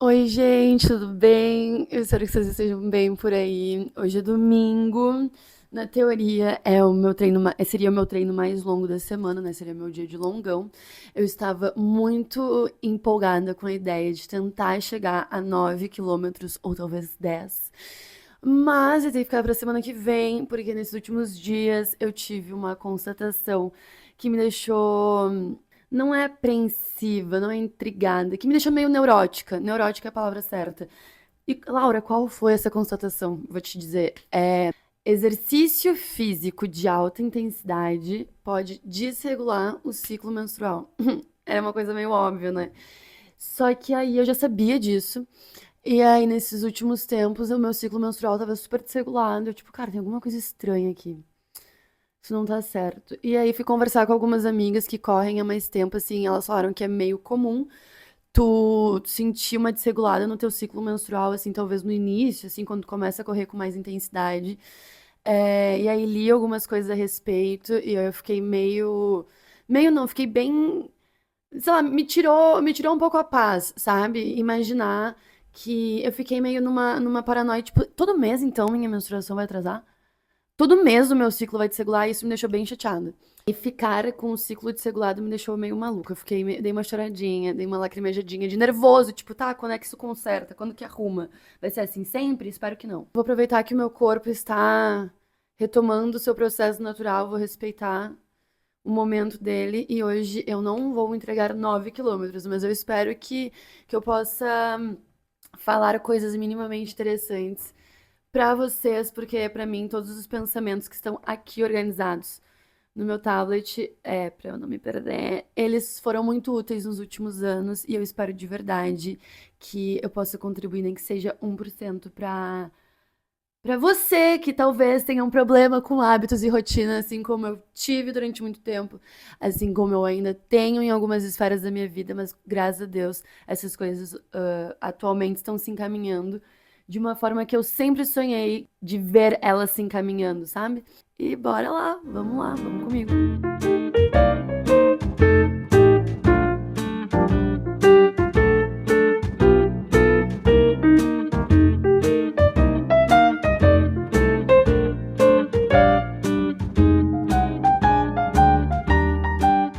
Oi, gente, tudo bem? Eu espero que vocês estejam bem por aí. Hoje é domingo. Na teoria, seria o meu treino mais longo da semana, né? Seria meu dia de longão. Eu estava muito empolgada com a ideia de tentar chegar a 9 quilômetros ou talvez 10. Mas eu tenho que ficar para a semana que vem, porque nesses últimos dias eu tive uma constatação que me deixou não é apreensiva, não é intrigada, que me deixou meio neurótica. Neurótica é a palavra certa. E, Laura, qual foi essa constatação? Vou te dizer. Exercício físico de alta intensidade pode desregular o ciclo menstrual. Era uma coisa meio óbvia, né? Só que aí eu já sabia disso. E aí, nesses últimos tempos, o meu ciclo menstrual tava super desregulado. Eu, tipo, cara, tem alguma coisa estranha aqui. Isso não tá certo. E aí fui conversar com algumas amigas que correm há mais tempo, assim, elas falaram que é meio comum tu sentir uma desregulada no teu ciclo menstrual, assim, talvez no início, assim, quando tu começa a correr com mais intensidade. E aí li algumas coisas a respeito e aí eu fiquei meio não, fiquei bem, sei lá, me tirou um pouco a paz, sabe? Imaginar que eu fiquei meio numa paranoia, tipo, todo mês então minha menstruação vai atrasar? Todo mês o meu ciclo vai desregular e isso me deixou bem chateada. E ficar com o ciclo desregulado me deixou meio maluca. Eu fiquei, dei uma choradinha, dei uma lacrimejadinha de nervoso, tipo, tá, quando é que isso conserta? Quando que arruma? Vai ser assim sempre? Espero que não. Vou aproveitar que o meu corpo está retomando o seu processo natural, vou respeitar o momento dele e hoje eu não vou entregar 9 quilômetros, mas eu espero que eu possa falar coisas minimamente interessantes para vocês, porque para mim todos os pensamentos que estão aqui organizados no meu tablet, para eu não me perder, eles foram muito úteis nos últimos anos e eu espero de verdade que eu possa contribuir, nem que seja 1% para você que talvez tenha um problema com hábitos e rotina, assim como eu tive durante muito tempo, assim como eu ainda tenho em algumas esferas da minha vida, mas graças a Deus essas coisas atualmente estão se encaminhando de uma forma que eu sempre sonhei de ver elas se encaminhando, sabe? E bora lá, vamos comigo.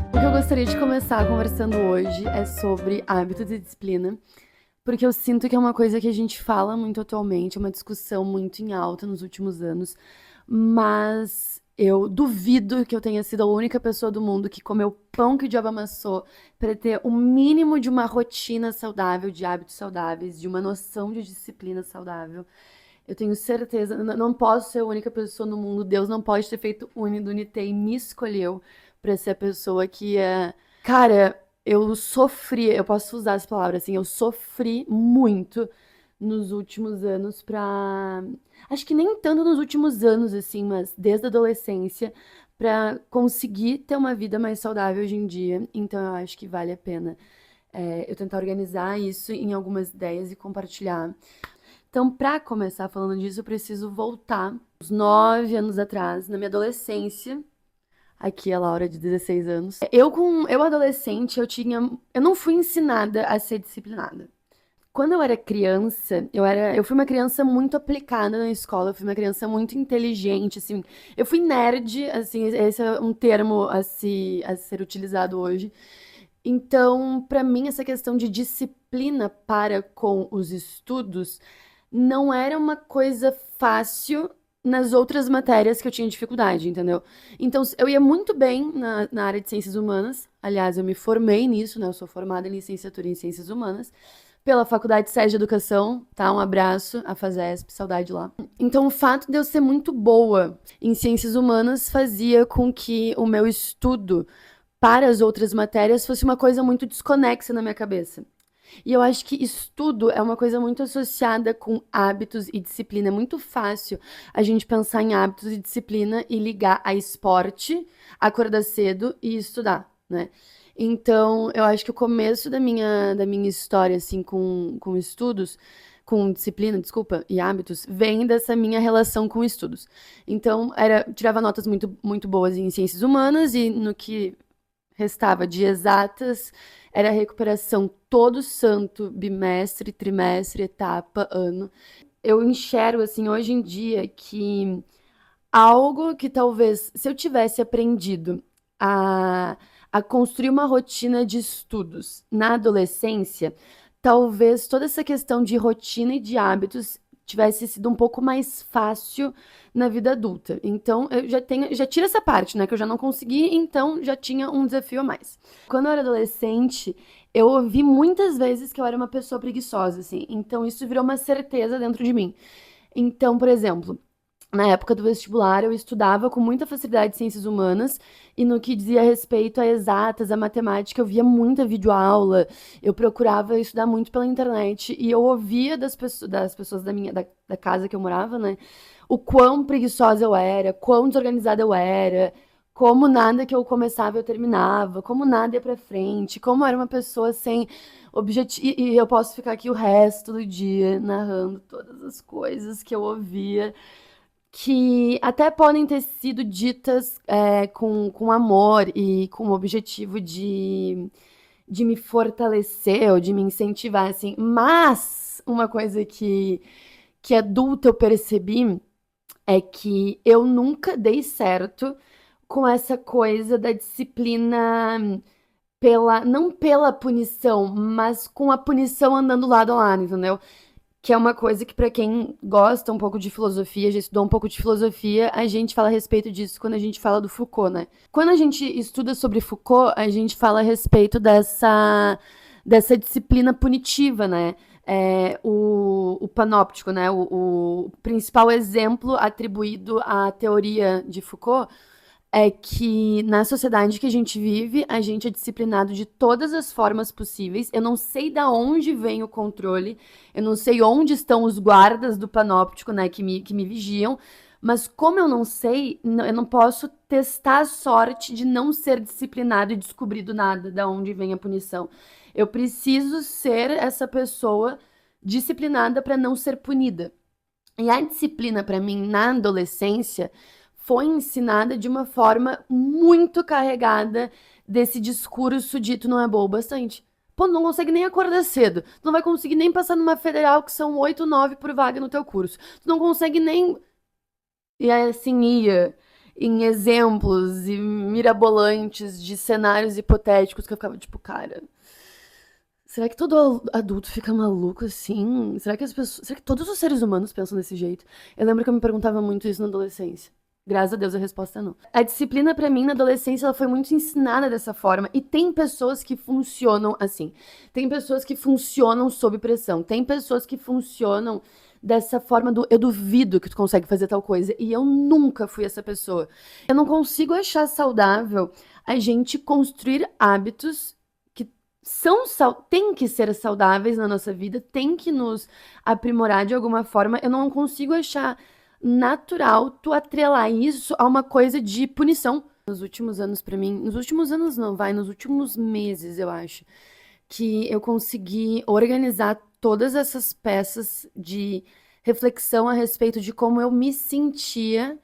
O que eu gostaria de começar conversando hoje é sobre hábitos e disciplina, porque eu sinto que é uma coisa que a gente fala muito atualmente, é uma discussão muito em alta nos últimos anos, mas eu duvido que eu tenha sido a única pessoa do mundo que comeu pão que o diabo amassou para ter o mínimo de uma rotina saudável, de hábitos saudáveis, de uma noção de disciplina saudável. Eu tenho certeza, não posso ser a única pessoa no mundo, Deus não pode ter feito Unidunité e me escolheu para ser a pessoa que é. Cara, eu sofri, eu posso usar essa palavra assim, eu sofri muito nos últimos anos pra. Acho que nem tanto nos últimos anos, assim, mas desde a adolescência, pra conseguir ter uma vida mais saudável hoje em dia. Então eu acho que vale a pena eu tentar organizar isso em algumas ideias e compartilhar. Então, pra começar falando disso, eu preciso voltar uns 9 anos atrás, na minha adolescência. Aqui é a Laura de 16 anos. Eu adolescente, eu não fui ensinada a ser disciplinada. Quando eu era criança, eu fui uma criança muito aplicada na escola, eu fui uma criança muito inteligente, assim. Eu fui nerd, assim, esse é um termo a ser utilizado hoje. Então, pra mim, essa questão de disciplina para com os estudos não era uma coisa fácil nas outras matérias que eu tinha dificuldade, entendeu? Então, eu ia muito bem na área de ciências humanas. Aliás, eu me formei nisso, né? Eu sou formada em licenciatura em ciências humanas pela Faculdade Sede de Educação, tá? Um abraço, a FASESP, saudade lá. Então, o fato de eu ser muito boa em ciências humanas fazia com que o meu estudo para as outras matérias fosse uma coisa muito desconexa na minha cabeça. E eu acho que estudo é uma coisa muito associada com hábitos e disciplina. É muito fácil a gente pensar em hábitos e disciplina e ligar a esporte, acordar cedo e estudar, né? Então, eu acho que o começo da minha história, assim, com estudos, com disciplina, desculpa, e hábitos, vem dessa minha relação com estudos. Então, tirava notas muito, muito boas em ciências humanas e no que restava de exatas era recuperação todo santo bimestre, trimestre, etapa, ano. Eu enxergo, assim, hoje em dia que algo que talvez, se eu tivesse aprendido a, a construir uma rotina de estudos na adolescência, talvez toda essa questão de rotina e de hábitos tivesse sido um pouco mais fácil na vida adulta. Então, eu já tiro essa parte, né, que eu já não consegui, então já tinha um desafio a mais. Quando eu era adolescente, eu ouvi muitas vezes que eu era uma pessoa preguiçosa, assim. Então, isso virou uma certeza dentro de mim. Então, por exemplo, na época do vestibular, eu estudava com muita facilidade ciências humanas, e no que dizia respeito a exatas, a matemática, eu via muita videoaula, eu procurava estudar muito pela internet, e eu ouvia das pessoas da casa que eu morava, né, o quão preguiçosa eu era, quão desorganizada eu era, como nada que eu começava eu terminava, como nada ia pra frente, como eu era uma pessoa sem objetivo, e eu posso ficar aqui o resto do dia narrando todas as coisas que eu ouvia que até podem ter sido ditas com amor e com o objetivo de me fortalecer ou de me incentivar, assim. Mas uma coisa que adulta eu percebi é que eu nunca dei certo com essa coisa da disciplina não pela punição, mas com a punição andando lado a lado, entendeu? Que é uma coisa que, para quem gosta um pouco de filosofia, já estudou um pouco de filosofia, a gente fala a respeito disso quando a gente fala do Foucault, né? Quando a gente estuda sobre Foucault, a gente fala a respeito dessa disciplina punitiva, né? O panóptico, né? O principal exemplo atribuído à teoria de Foucault é que na sociedade que a gente vive, a gente é disciplinado de todas as formas possíveis. Eu não sei da onde vem o controle, eu não sei onde estão os guardas do panóptico, né, que me vigiam, mas como eu não sei, eu não posso testar a sorte de não ser disciplinado e descobrir do nada da onde vem a punição. Eu preciso ser essa pessoa disciplinada para não ser punida. E a disciplina, para mim, na adolescência, foi ensinada de uma forma muito carregada desse discurso de tu não é boa o bastante. Pô, não consegue nem acordar cedo. Tu não vai conseguir nem passar numa federal que são 8, 9 por vaga no teu curso. Tu não consegue nem. E aí, assim, ia em exemplos e mirabolantes de cenários hipotéticos que eu ficava tipo, cara. Será que todo adulto fica maluco assim? Será que todos os seres humanos pensam desse jeito? Eu lembro que eu me perguntava muito isso na adolescência. Graças a Deus a resposta é não. A disciplina pra mim na adolescência ela foi muito ensinada dessa forma e tem pessoas que funcionam assim. Tem pessoas que funcionam sob pressão. Tem pessoas que funcionam dessa forma do eu duvido que tu consegue fazer tal coisa e eu nunca fui essa pessoa. Eu não consigo achar saudável a gente construir hábitos tem que ser saudáveis na nossa vida, tem que nos aprimorar de alguma forma. Eu não consigo achar natural tu atrelar isso a uma coisa de punição. Nos últimos anos, pra mim, nos últimos anos não, vai, nos últimos meses, eu acho, que eu consegui organizar todas essas peças de reflexão a respeito de como eu me sentia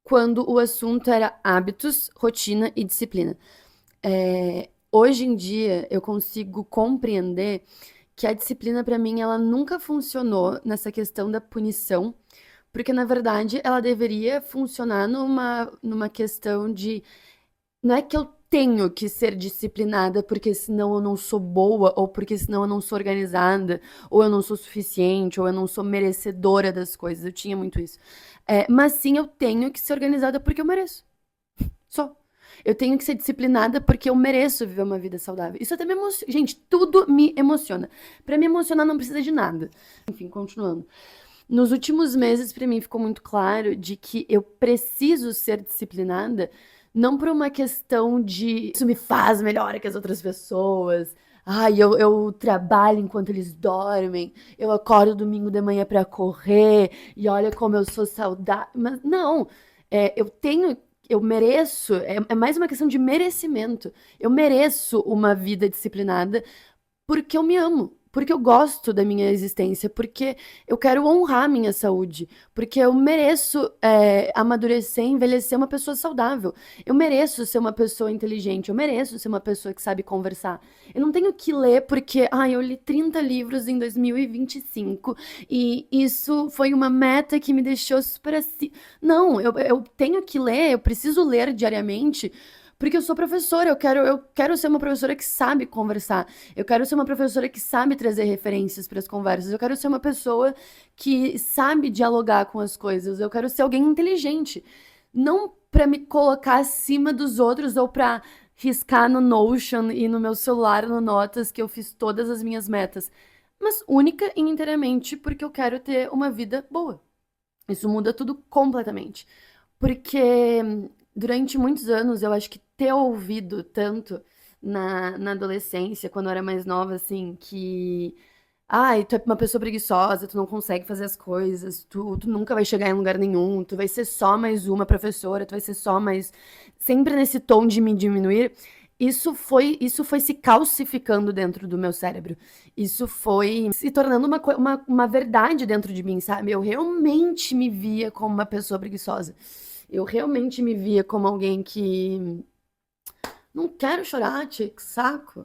quando o assunto era hábitos, rotina e disciplina. Hoje em dia eu consigo compreender que a disciplina para mim ela nunca funcionou nessa questão da punição, porque na verdade ela deveria funcionar numa questão de não é que eu tenho que ser disciplinada porque senão eu não sou boa, ou porque senão eu não sou organizada, ou eu não sou suficiente, ou eu não sou merecedora das coisas. Eu tinha muito isso. Mas sim, eu tenho que ser organizada porque eu mereço. Só. Eu tenho que ser disciplinada porque eu mereço viver uma vida saudável. Isso até me emociona. Gente, tudo me emociona. Pra me emocionar não precisa de nada. Enfim, continuando. Nos últimos meses, pra mim, ficou muito claro de que eu preciso ser disciplinada, não por uma questão de isso me faz melhor que as outras pessoas. Ai, eu trabalho enquanto eles dormem, eu acordo domingo de manhã pra correr, e olha como eu sou saudável. Mas não, eu mereço, é mais uma questão de merecimento. Eu mereço uma vida disciplinada porque eu me amo, porque eu gosto da minha existência, porque eu quero honrar a minha saúde, porque eu mereço amadurecer, envelhecer uma pessoa saudável. Eu mereço ser uma pessoa inteligente, eu mereço ser uma pessoa que sabe conversar. Eu não tenho que ler porque, eu li 30 livros em 2025 e isso foi uma meta que me deixou super assim. Não, eu tenho que ler, eu preciso ler diariamente. Porque eu sou professora, eu quero ser uma professora que sabe conversar. Eu quero ser uma professora que sabe trazer referências para as conversas. Eu quero ser uma pessoa que sabe dialogar com as coisas. Eu quero ser alguém inteligente. Não para me colocar acima dos outros ou para riscar no Notion e no meu celular, no Notas, que eu fiz todas as minhas metas. Mas única e inteiramente porque eu quero ter uma vida boa. Isso muda tudo completamente. Porque durante muitos anos eu acho que ter ouvido tanto na adolescência, quando eu era mais nova, assim, que. Ai, tu é uma pessoa preguiçosa, tu não consegue fazer as coisas, tu nunca vai chegar em lugar nenhum, tu vai ser só mais uma professora, tu vai ser só mais. Sempre nesse tom de me diminuir. Isso foi se calcificando dentro do meu cérebro. Isso foi se tornando uma verdade dentro de mim, sabe? Eu realmente me via como uma pessoa preguiçosa. Eu realmente me via como alguém que. Não quero chorar, tia, que saco.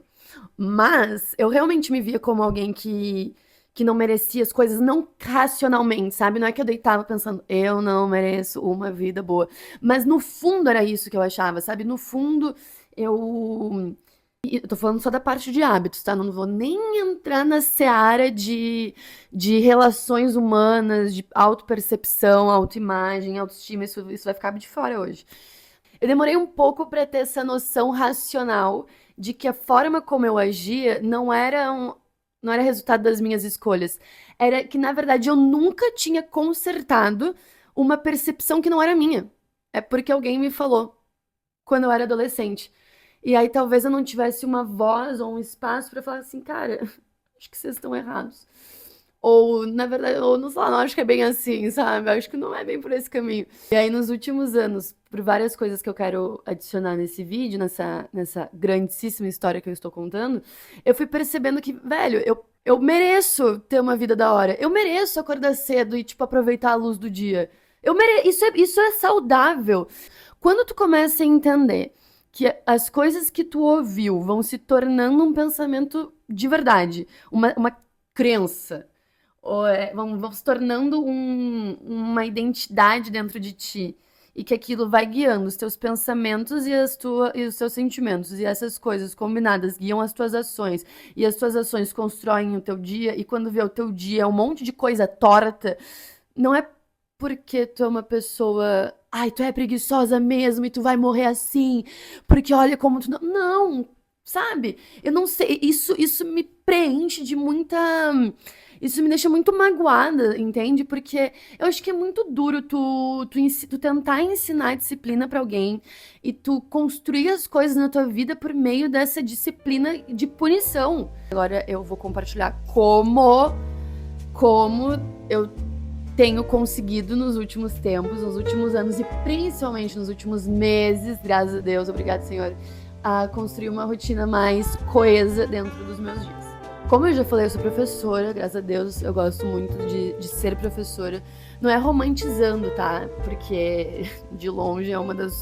Mas eu realmente me via como alguém que não merecia as coisas, não racionalmente, sabe? Não é que eu deitava pensando, eu não mereço uma vida boa. Mas no fundo era isso que eu achava, sabe? No fundo, eu. E eu tô falando só da parte de hábitos, tá? Não vou nem entrar na seara de relações humanas, de autopercepção, autoimagem, autoestima, isso vai ficar de fora hoje. Eu demorei um pouco para ter essa noção racional de que a forma como eu agia não era resultado das minhas escolhas. Era que, na verdade, eu nunca tinha consertado uma percepção que não era minha. É porque alguém me falou quando eu era adolescente. E aí talvez eu não tivesse uma voz ou um espaço para falar assim, cara, acho que vocês estão errados. Ou, na verdade, ou não sei lá, não acho que é bem assim, sabe? Acho que não é bem por esse caminho. E aí, nos últimos anos, por várias coisas que eu quero adicionar nesse vídeo, nessa grandíssima história que eu estou contando, eu fui percebendo que, velho, eu mereço ter uma vida da hora. Eu mereço acordar cedo e, tipo, aproveitar a luz do dia. Isso é saudável. Quando tu começa a entender que as coisas que tu ouviu vão se tornando um pensamento de verdade, uma crença vão se tornando uma identidade dentro de ti. E que aquilo vai guiando os teus pensamentos e os teus sentimentos. E essas coisas combinadas guiam as tuas ações. E as tuas ações constroem o teu dia. E quando vê o teu dia um monte de coisa torta, não é porque tu é uma pessoa. Ai, tu é preguiçosa mesmo e tu vai morrer assim. Porque olha como tu não. Não, sabe? Eu não sei. Isso me preenche de muita. Isso me deixa muito magoada, entende? Porque eu acho que é muito duro tu tentar ensinar disciplina pra alguém e tu construir as coisas na tua vida por meio dessa disciplina de punição. Agora eu vou compartilhar como eu tenho conseguido nos últimos tempos, nos últimos anos e principalmente nos últimos meses, graças a Deus, obrigado, Senhor, a construir uma rotina mais coesa dentro dos meus dias. Como eu já falei, eu sou professora, graças a Deus, eu gosto muito de ser professora. Não é romantizando, tá? Porque de longe é uma das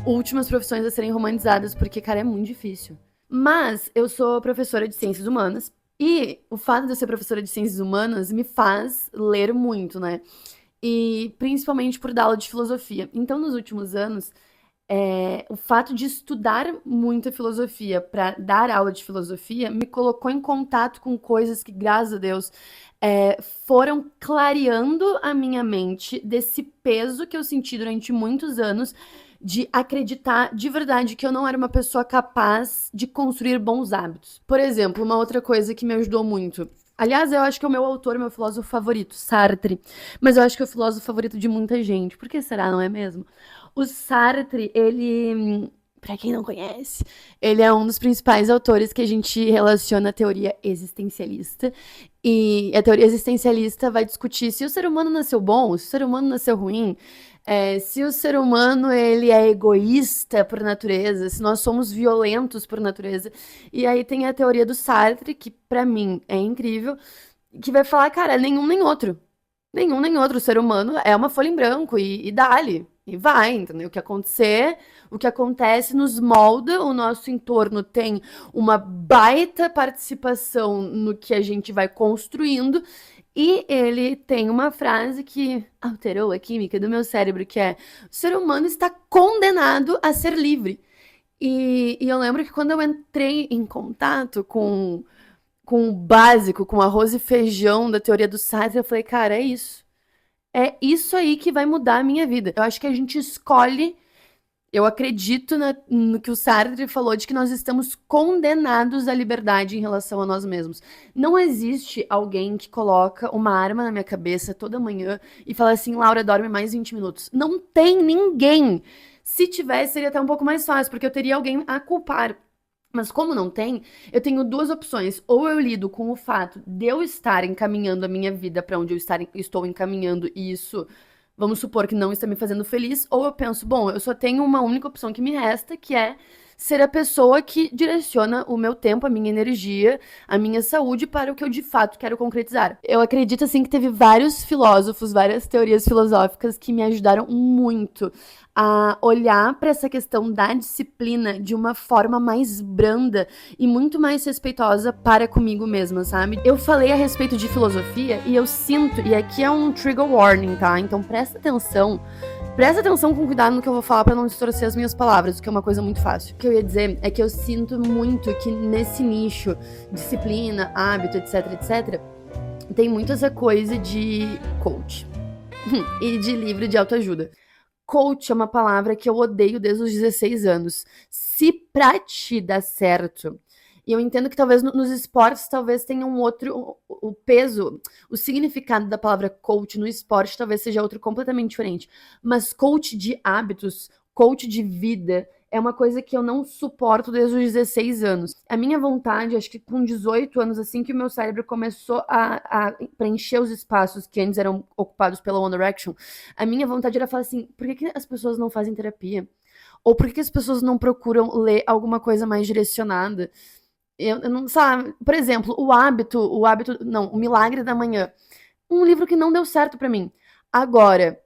últimas profissões a serem romantizadas, porque, cara, é muito difícil. Mas eu sou professora de ciências humanas e o fato de eu ser professora de ciências humanas me faz ler muito, né? E principalmente por dar aula de filosofia. Então, nos últimos anos, o fato de estudar muita filosofia para dar aula de filosofia me colocou em contato com coisas que, graças a Deus, foram clareando a minha mente desse peso que eu senti durante muitos anos de acreditar de verdade que eu não era uma pessoa capaz de construir bons hábitos. Por exemplo, uma outra coisa que me ajudou muito. Aliás, eu acho que é o meu autor, meu filósofo favorito, Sartre. Mas eu acho que é o filósofo favorito de muita gente. Por que será, não é mesmo? O Sartre, ele, pra quem não conhece, ele é um dos principais autores que a gente relaciona à teoria existencialista. E a teoria existencialista vai discutir se o ser humano nasceu bom, se o ser humano nasceu ruim, Se o ser humano ele é egoísta por natureza, se nós somos violentos por natureza, e aí tem a teoria do Sartre, que pra mim é incrível, que vai falar, cara, nenhum nem outro. Nenhum nem outro ser humano é uma folha em branco e dá-lhe. E vai, entendeu? O que acontecer, o que acontece nos molda, o nosso entorno tem uma baita participação no que a gente vai construindo, e ele tem uma frase que alterou a química do meu cérebro, que é: o ser humano está condenado a ser livre. E eu lembro que quando eu entrei em contato com o básico, com arroz e feijão da teoria do Sartre, eu falei, cara, é isso. É isso aí que vai mudar a minha vida. Eu acho que a gente escolhe. Eu acredito no que o Sartre falou de que nós estamos condenados à liberdade em relação a nós mesmos. Não existe alguém que coloca uma arma na minha cabeça toda manhã e fala assim, Laura, dorme mais 20 minutos. Não tem ninguém. Se tivesse, seria até um pouco mais fácil, porque eu teria alguém a culpar. Mas como não tem, eu tenho duas opções. Ou eu lido com o fato de eu estar encaminhando a minha vida para onde estou encaminhando e isso, vamos supor que não está me fazendo feliz, ou eu penso, bom, eu só tenho uma única opção que me resta, que é ser a pessoa que direciona o meu tempo, a minha energia, a minha saúde para o que eu de fato quero concretizar. Eu acredito assim que teve vários filósofos, várias teorias filosóficas que me ajudaram muito a olhar para essa questão da disciplina de uma forma mais branda e muito mais respeitosa para comigo mesma, sabe? Eu falei a respeito de filosofia e eu sinto, e aqui é um trigger warning, tá? Então presta atenção. Presta atenção com cuidado no que eu vou falar para não distorcer as minhas palavras, que é uma coisa muito fácil. O que eu ia dizer é que eu sinto muito que nesse nicho, disciplina, hábito, etc, etc, tem muito essa coisa de coach e de livro de autoajuda. Coach é uma palavra que eu odeio desde os 16 anos. Se pra ti dá certo, e eu entendo que talvez nos esportes talvez tenha um outro, o peso, o significado da palavra coach no esporte talvez seja outro completamente diferente. Mas coach de hábitos, coach de vida, é uma coisa que eu não suporto desde os 16 anos. A minha vontade, acho que com 18 anos, assim que o meu cérebro começou a preencher os espaços que antes eram ocupados pela One Direction, a minha vontade era falar assim, por que as pessoas não fazem terapia? Ou por que as pessoas não procuram ler alguma coisa mais direcionada? Eu não, sabe, por exemplo, não, o Milagre da Manhã. Um livro que não deu certo pra mim. Agora,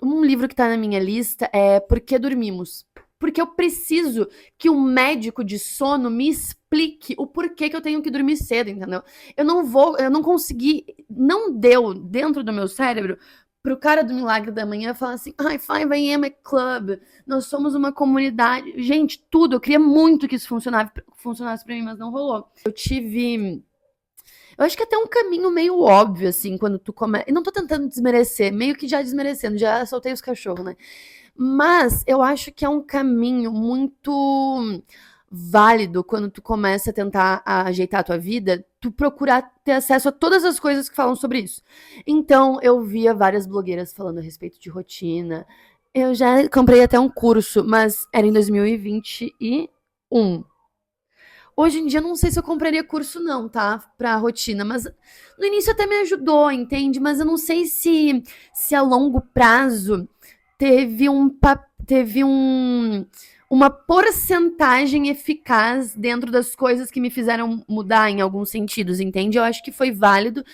um livro que tá na minha lista é Por que Dormimos? Porque eu preciso que um médico de sono me explique o porquê que eu tenho que dormir cedo, entendeu? Eu não consegui, não deu dentro do meu cérebro pro cara do Milagre da Manhã falar assim, ai, 5 a.m. é club, nós somos uma comunidade. Gente, tudo, eu queria muito que isso funcionasse pra mim, mas não rolou. Eu acho que é até um caminho meio óbvio, assim, quando tu começa. E não tô tentando desmerecer, meio que já desmerecendo, já soltei os cachorros, né? Mas eu acho que é um caminho muito válido quando tu começa a tentar ajeitar a tua vida, tu procurar ter acesso a todas as coisas que falam sobre isso. Então, eu via várias blogueiras falando a respeito de rotina. Eu já comprei até um curso, mas era em 2021. Hoje em dia, eu não sei se eu compraria curso, não, tá? Pra rotina, mas no início até me ajudou, entende? Mas eu não sei se a longo prazo teve uma porcentagem eficaz dentro das coisas que me fizeram mudar em alguns sentidos, entende? Eu acho que foi válido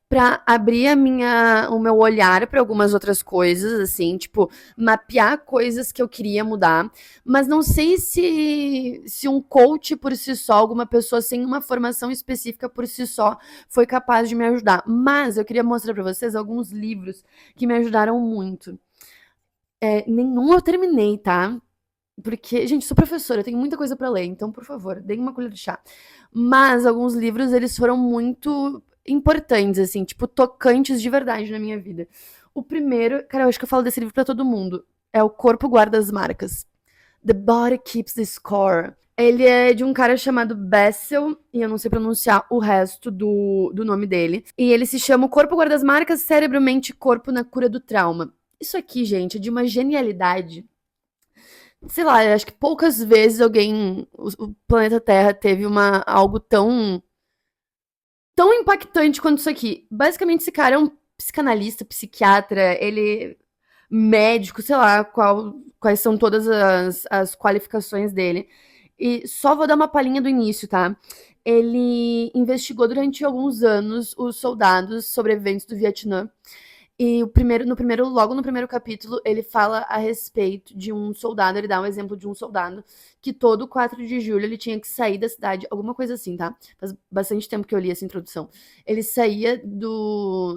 para abrir o meu olhar para algumas outras coisas, assim, tipo, mapear coisas que eu queria mudar, mas não sei se um coach por si só, alguma pessoa sem uma formação específica por si só, foi capaz de me ajudar. Mas eu queria mostrar para vocês alguns livros que me ajudaram muito. Nenhum eu terminei, tá? Porque, gente, sou professora, eu tenho muita coisa pra ler, então, por favor, deem uma colher de chá. Mas alguns livros, eles foram muito importantes, assim, tipo, tocantes de verdade na minha vida. O primeiro, cara, eu acho que eu falo desse livro pra todo mundo, é O Corpo Guarda as Marcas. The Body Keeps the Score. Ele é de um cara chamado Bessel, e eu não sei pronunciar o resto do nome dele. E ele se chama O Corpo Guarda as Marcas, Cérebro, Mente e Corpo na Cura do Trauma. Isso aqui, gente, é de uma genialidade. Sei lá, eu acho que poucas vezes o planeta Terra teve algo tão impactante quanto isso aqui. Basicamente, esse cara é um psicanalista, psiquiatra, ele médico, sei lá quais são todas as qualificações dele. E só vou dar uma palhinha do início, tá? Ele investigou durante alguns anos os soldados sobreviventes do Vietnã. E logo no primeiro capítulo, ele fala a respeito de um soldado, ele dá um exemplo de um soldado que todo 4 de julho ele tinha que sair da cidade, alguma coisa assim, tá? Faz bastante tempo que eu li essa introdução. Ele saía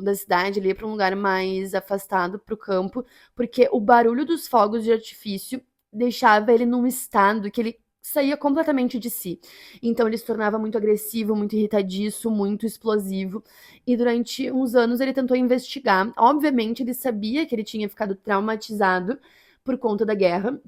da cidade, ele ia para um lugar mais afastado pro campo, porque o barulho dos fogos de artifício deixava ele num estado que ele saía completamente de si. Então ele se tornava muito agressivo, muito irritadiço, muito explosivo. E durante uns anos ele tentou investigar. Obviamente, ele sabia que ele tinha ficado traumatizado por conta da guerra,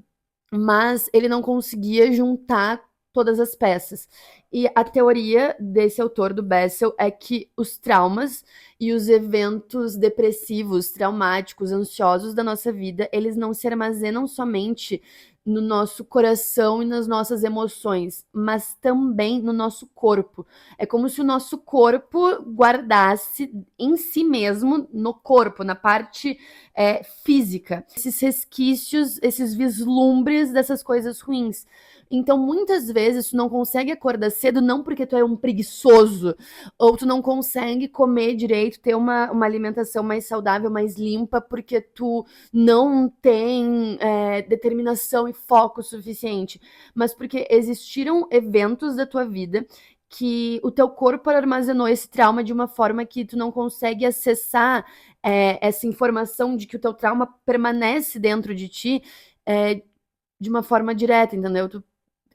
mas ele não conseguia juntar todas as peças. E a teoria desse autor do Bessel é que os traumas e os eventos depressivos, traumáticos, ansiosos da nossa vida, eles não se armazenam somente no nosso coração e nas nossas emoções, mas também no nosso corpo. É como se o nosso corpo guardasse em si mesmo, no corpo, na parte física, esses resquícios, esses vislumbres dessas coisas ruins. Então, muitas vezes, tu não consegue acordar cedo não porque tu é um preguiçoso, ou tu não consegue comer direito, ter uma alimentação mais saudável, mais limpa, porque tu não tem determinação e foco suficiente, mas porque existiram eventos da tua vida que o teu corpo armazenou esse trauma de uma forma que tu não consegue acessar essa informação de que o teu trauma permanece dentro de ti de uma forma direta, entendeu?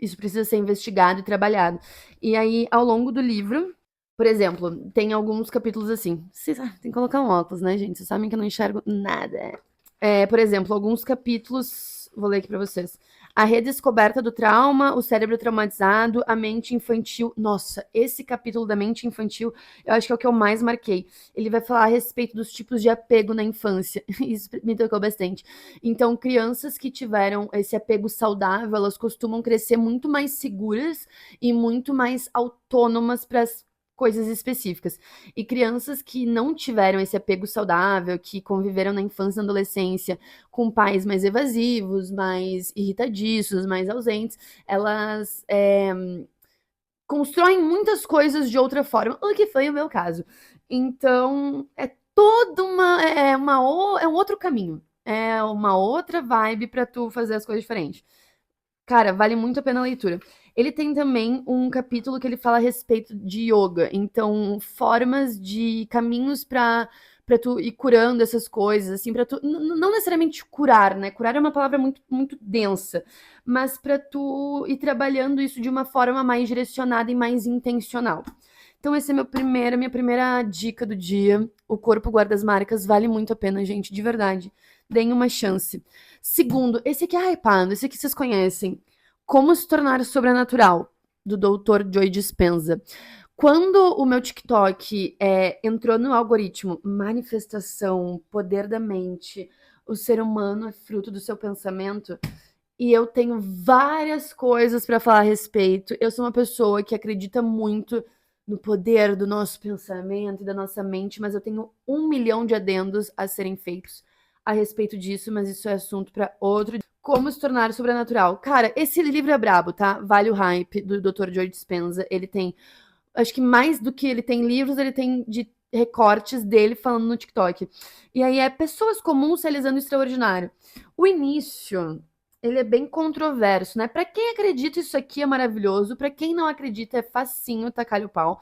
Isso precisa ser investigado e trabalhado. E aí, ao longo do livro, por exemplo, tem alguns capítulos assim. Tem que colocar um óculos, né, gente? Vocês sabem que eu não enxergo nada. Por exemplo, alguns capítulos. Vou ler aqui pra vocês. A redescoberta do trauma, o cérebro traumatizado, a mente infantil. Nossa, esse capítulo da mente infantil, eu acho que é o que eu mais marquei. Ele vai falar a respeito dos tipos de apego na infância. Isso me tocou bastante. Então, crianças que tiveram esse apego saudável, elas costumam crescer muito mais seguras e muito mais autônomas para as coisas específicas. E crianças que não tiveram esse apego saudável, que conviveram na infância e na adolescência com pais mais evasivos, mais irritadiços, mais ausentes, elas constroem muitas coisas de outra forma, o que foi o meu caso. Então, é toda é um outro caminho. É uma outra vibe para tu fazer as coisas diferentes. Cara, vale muito a pena a leitura. Ele tem também um capítulo que ele fala a respeito de yoga, então formas de caminhos para tu ir curando essas coisas, assim, para tu não necessariamente curar, né? Curar é uma palavra muito densa, mas para tu ir trabalhando isso de uma forma mais direcionada e mais intencional. Então esse é minha primeira dica do dia. O Corpo Guarda as Marcas vale muito a pena, gente, de verdade. Deem uma chance. Segundo, esse aqui é hypado, esse aqui vocês conhecem. Como se tornar sobrenatural, do Dr. Joe Dispenza. Quando o meu TikTok entrou no algoritmo manifestação, poder da mente, o ser humano é fruto do seu pensamento, e eu tenho várias coisas para falar a respeito. Eu sou uma pessoa que acredita muito no poder do nosso pensamento e da nossa mente, mas eu tenho 1 milhão de adendos a serem feitos a respeito disso, mas isso é assunto para outro. Como se tornar sobrenatural. Cara, esse livro é brabo, tá? Vale o hype do Dr. Joe Dispenza. Ele tem, acho que mais do que ele tem livros, ele tem de recortes dele falando no TikTok. E aí é pessoas comuns realizando o extraordinário. O início, ele é bem controverso, né? Pra quem acredita isso aqui é maravilhoso, pra quem não acredita é facinho tacar o pau.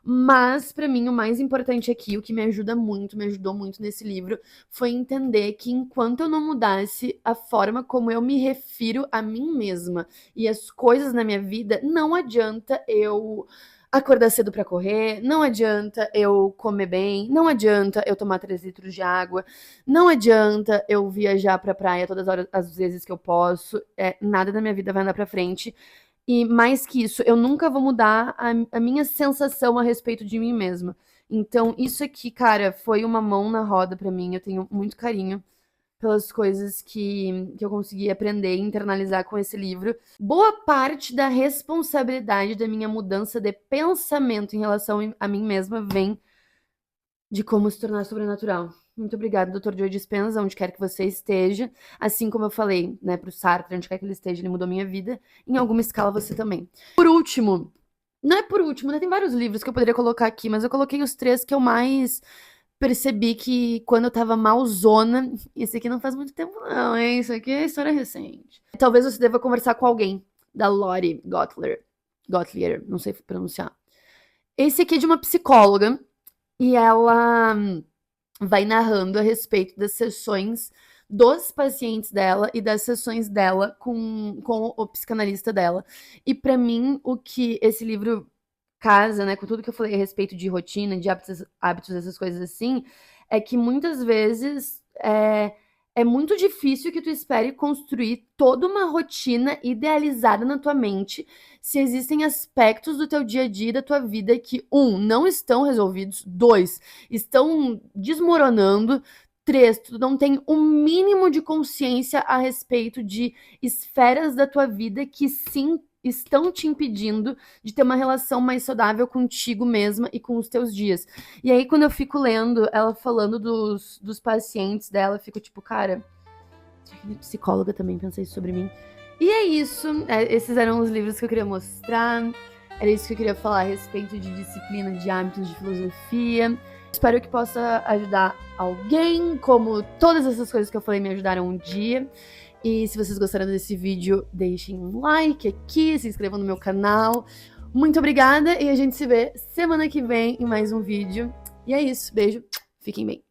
Mas, pra mim, o mais importante aqui, o que me ajuda muito, me ajudou muito nesse livro, foi entender que enquanto eu não mudasse a forma como eu me refiro a mim mesma e as coisas na minha vida, não adianta eu acordar cedo pra correr, não adianta eu comer bem, não adianta eu tomar 3 litros de água, não adianta eu viajar pra praia todas as vezes que eu posso, nada da minha vida vai andar pra frente e mais que isso, eu nunca vou mudar a minha sensação a respeito de mim mesma. Então, isso aqui, cara, foi uma mão na roda pra mim. Eu tenho muito carinho pelas coisas que eu consegui aprender e internalizar com esse livro. Boa parte da responsabilidade da minha mudança de pensamento em relação a mim mesma vem de como se tornar sobrenatural. Muito obrigada, Dr. Joe Dispenza, onde quer que você esteja. Assim como eu falei, né, pro Sartre, onde quer que ele esteja, ele mudou minha vida. Em alguma escala, você também. Por último, não é por último, né? Tem vários livros que eu poderia colocar aqui, mas eu coloquei os 3 que eu mais percebi que quando eu tava malzona. Esse aqui não faz muito tempo, não, hein? Isso aqui é história recente. Talvez você deva conversar com alguém, da Lori Gottlieb. Gottlieb, não sei pronunciar. Esse aqui é de uma psicóloga e ela vai narrando a respeito das sessões dos pacientes dela e das sessões dela com o psicanalista dela. E pra mim, o que esse livro casa, né, com tudo que eu falei a respeito de rotina, de hábitos essas coisas assim, é que muitas vezes é muito difícil que tu espere construir toda uma rotina idealizada na tua mente se existem aspectos do teu dia a dia, da tua vida que, não estão resolvidos, 2, estão desmoronando, 3, tu não tem o mínimo de consciência a respeito de esferas da tua vida que sim estão te impedindo de ter uma relação mais saudável contigo mesma e com os teus dias. E aí, quando eu fico lendo ela falando dos pacientes dela, eu fico tipo, cara, minha psicóloga também pensa isso sobre mim. E é isso. Esses eram os livros que eu queria mostrar. Era isso que eu queria falar a respeito de disciplina, de hábitos, de filosofia. Espero que possa ajudar alguém, como todas essas coisas que eu falei me ajudaram um dia. E se vocês gostaram desse vídeo, deixem um like aqui, se inscrevam no meu canal. Muito obrigada e a gente se vê semana que vem em mais um vídeo. E é isso, beijo, fiquem bem.